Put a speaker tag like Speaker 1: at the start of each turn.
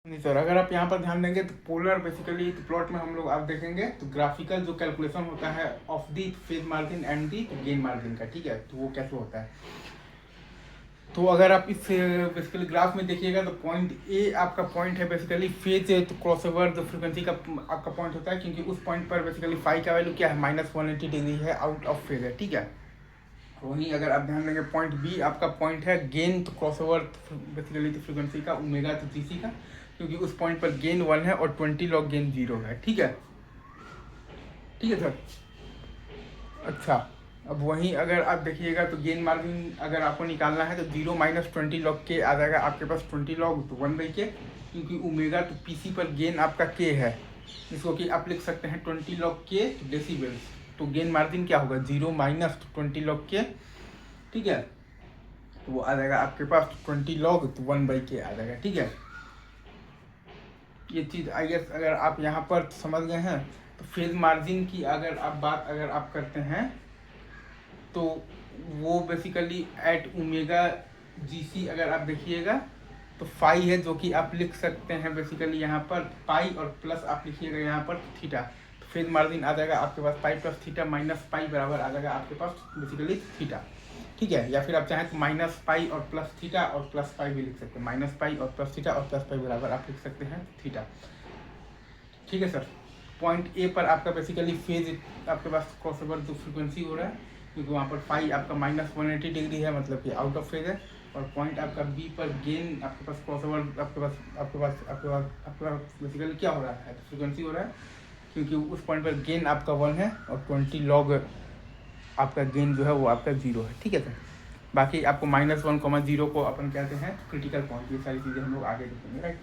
Speaker 1: नहीं सर, अगर आप यहाँ पर ध्यान देंगे तो पोलर बेसिकली तो प्लॉट में हम लोग आप देखेंगे तो ग्राफिकल जो कैलकुलेशन होता है of the phase margin and the gain margin का, ठीक है, तो वो कैसे होता है। तो अगर आप इस बेसिकली ग्राफ में देखिएगा तो पॉइंट ए आपका पॉइंट है बेसिकली फेज तो क्रॉसओवर जो फ्रीक्वेंसी का आपका पॉइंट होता है, क्योंकि उस पॉइंट पर बेसिकली फाई का वैल्यू क्या है -180 डिग्री है, आउट ऑफ फेज है, ठीक है। वहीं अगर आप ध्यान देंगे पॉइंट बी आपका पॉइंट है गेन तो क्रॉसओवर बेसिकली तो फ्रीक्वेंसी का ओमेगा तो जीसी का, क्योंकि उस पॉइंट पर गेन 1 है और 20 लॉग गेन 0 है, ठीक है। ठीक है सर। अच्छा, अब वहीं अगर आप देखिएगा तो गेन मार्जिन अगर आपको निकालना है तो 0 - 20 लॉग के आ जाएगा आपके पास 20 लॉग तो 1/k, क्योंकि ओमेगा तो पीसी पर गेन आपका के है, जिसको कि आप लिख सकते हैं 20 लॉग के डेसिबल्स। तो गेन मार्जिन क्या होगा 0 - 20 लॉग के, ठीक है, तो वो आ जाएगा आपके पास 20 लॉग तो 1/k आ जाएगा, ठीक है। ये चीज़ आई गेस अगर आप यहाँ पर समझ गए हैं तो फेज मार्जिन की अगर आप बात अगर आप करते हैं तो वो बेसिकली एट ओमेगा जीसी अगर आप देखिएगा तो फाई है, जो कि आप लिख सकते हैं बेसिकली यहाँ पर पाई और प्लस आप लिखिएगा यहाँ पर थीटा, तो फेज मार्जिन आ जाएगा आपके पास pi plus theta minus pi बराबर आ जाएगा आपके पास बेसिकली थीटा, ठीक है। या फिर आप चाहें तो माइनस पाई और प्लस थीटा और प्लस पाई भी लिख सकते हैं, माइनस पाई और प्लस थीटा और प्लस पाई बराबर आप लिख सकते हैं थीटा, ठीक है सर। पॉइंट ए पर आपका बेसिकली फेज आपके पास क्रॉसओवर जो फ्रीक्वेंसी हो रहा है, क्योंकि वहाँ पर फाई आपका -180 डिग्री है, मतलब कि आउट ऑफ फेज है। और पॉइंट आपका बी पर गेन आपके पास क्रॉसओवर आपके पास बेसिकली क्या हो रहा है, तो फ्रीक्वेंसी हो रहा है, क्योंकि उस पॉइंट पर गेन आपका 1 है और 20 लॉग आपका गेन जो है वो आपका 0 है, ठीक है सर। बाकी आपको -1, 0 को अपन कहते हैं क्रिटिकल पॉइंट, ये सारी चीज़ें हम लोग आगे देखेंगे, राइट।